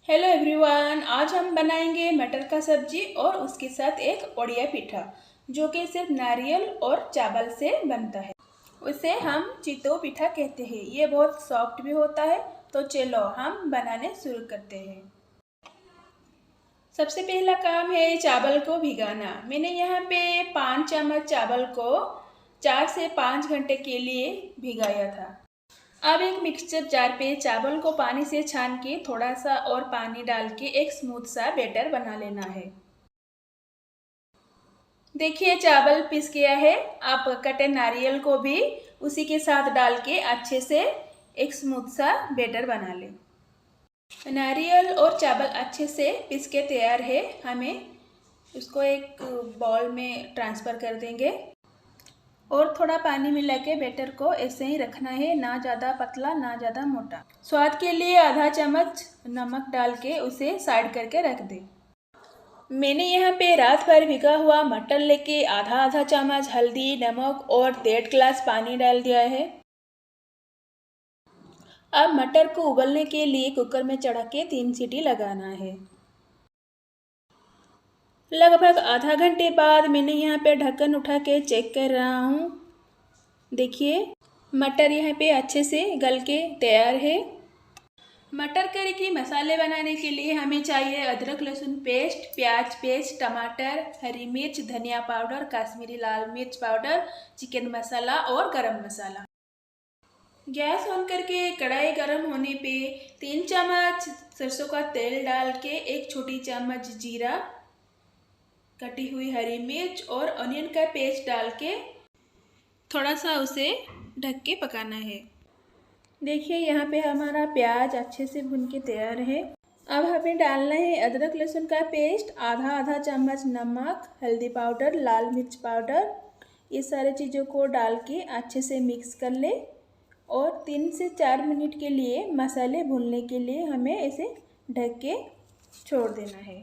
Hello everyone, आज हम बनाएंगे मटर का सब्जी और उसके साथ एक ओडिया पिठा जो कि सिर्फ नारियल और चावल से बनता है। उसे हम चितौ पिठा कहते हैं। ये बहुत सॉफ्ट भी होता है। तो चलो हम बनाने शुरू करते हैं। सबसे पहला काम है चावल को भिगाना। मैंने यहाँ पे 5 चम्मच चावल को 4 से 5 घंटे के लिए भिगाया था। अब एक मिक्सचर जार पे चावल को पानी से छान के थोड़ा सा और पानी डाल के एक स्मूथ सा बैटर बना लेना है। देखिए चावल पिस गया है। आप कटे नारियल को भी उसी के साथ डाल के अच्छे से एक स्मूथ सा बैटर बना लें। नारियल और चावल अच्छे से पिस के तैयार है। हमें उसको एक बाउल में ट्रांसफ़र कर देंगे और थोड़ा पानी मिला के बैटर को ऐसे ही रखना है, ना ज़्यादा पतला ना ज़्यादा मोटा। स्वाद के लिए आधा चम्मच नमक डाल के उसे साइड करके रख दें। मैंने यहाँ पे रात भर भिगा हुआ मटर लेके आधा आधा चम्मच हल्दी, नमक और 1.5 गिलास पानी डाल दिया है। अब मटर को उबलने के लिए कुकर में चढ़ा के 3 सीटी लगाना है। लगभग आधा घंटे बाद मैंने यहाँ पे ढक्कन उठा के चेक कर रहा हूँ। देखिए मटर यहाँ पे अच्छे से गल के तैयार है। मटर करी के मसाले बनाने के लिए हमें चाहिए अदरक लहसुन पेस्ट, प्याज पेस्ट, टमाटर, हरी मिर्च, धनिया पाउडर, कश्मीरी लाल मिर्च पाउडर, चिकन मसाला और गरम मसाला। गैस ऑन करके कढ़ाई गरम होने पे 3 चम्मच सरसों का तेल डाल के 1 छोटी चम्मच जीरा, कटी हुई हरी मिर्च और ऑनियन का पेस्ट डाल के थोड़ा सा उसे ढक के पकाना है। देखिए यहाँ पे हमारा प्याज अच्छे से भुन के तैयार है। अब हमें डालना है अदरक लहसुन का पेस्ट, आधा आधा चम्मच नमक, हल्दी पाउडर, लाल मिर्च पाउडर, ये सारे चीज़ों को डाल के अच्छे से मिक्स कर ले और 3 से 4 मिनट के लिए मसाले भूनने के लिए हमें इसे ढक के छोड़ देना है।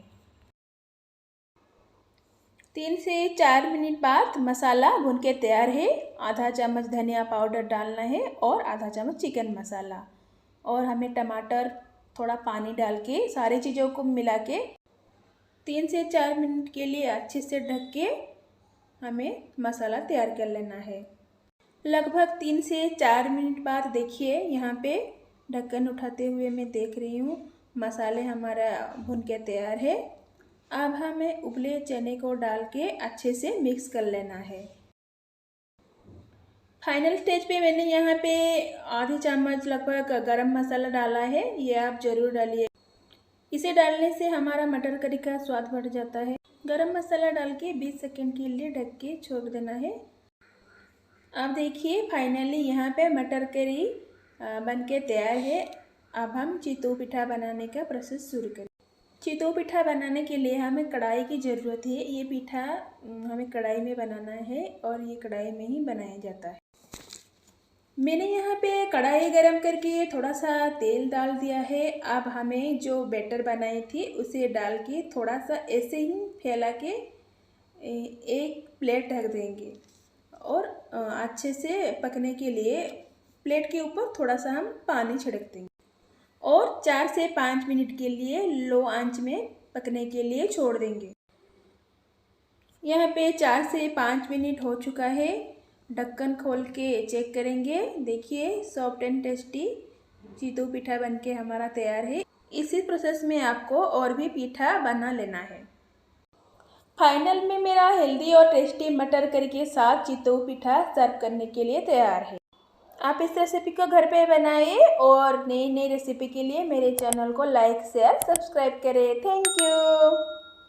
3 से 4 मिनट बाद मसाला भून के तैयार है। आधा चम्मच धनिया पाउडर डालना है और आधा चम्मच चिकन मसाला, और हमें टमाटर थोड़ा पानी डाल के सारी चीज़ों को मिला के 3 से 4 मिनट के लिए अच्छे से ढक के हमें मसाला तैयार कर लेना है। लगभग 3 से 4 मिनट बाद देखिए यहाँ पे ढक्कन उठाते हुए मैं देख रही हूँ मसाले हमारा भुन के तैयार है। अब हमें उबले चने को डाल के अच्छे से मिक्स कर लेना है। फाइनल स्टेज पे मैंने यहाँ पे आधी चम्मच लगभग गरम मसाला डाला है, ये आप ज़रूर डालिए। इसे डालने से हमारा मटर करी का स्वाद बढ़ जाता है। गरम मसाला डाल के 20 सेकंड के लिए ढक के छोड़ देना है। अब देखिए फाइनली यहाँ पे मटर करी बन के तैयार है। अब हम चितौ पिठा बनाने का प्रोसेस शुरू करें। चितौ पिठा बनाने के लिए हमें कढ़ाई की ज़रूरत है। ये पिठा हमें कढ़ाई में बनाना है और ये कढ़ाई में ही बनाया जाता है। मैंने यहाँ पे कढ़ाई गरम करके थोड़ा सा तेल डाल दिया है। अब हमें जो बैटर बनाई थी उसे डाल के थोड़ा सा ऐसे ही फैला के एक प्लेट ढक देंगे और अच्छे से पकने के लिए प्लेट के ऊपर थोड़ा सा हम पानी छिड़क देंगे और 4 से 5 मिनट के लिए लो आंच में पकने के लिए छोड़ देंगे। यहाँ पे 4 से 5 मिनट हो चुका है। ढक्कन खोल के चेक करेंगे। देखिए सॉफ्ट एंड टेस्टी चितौ पिठा बनके हमारा तैयार है। इसी प्रोसेस में आपको और भी पिठा बना लेना है। फाइनल में मेरा हेल्दी और टेस्टी मटर करी के साथ चितौ पिठा सर्व करने के लिए तैयार है। आप इस रेसिपी को घर पे बनाइए और नई नई रेसिपी के लिए मेरे चैनल को लाइक शेयर सब्सक्राइब करें। Thank you.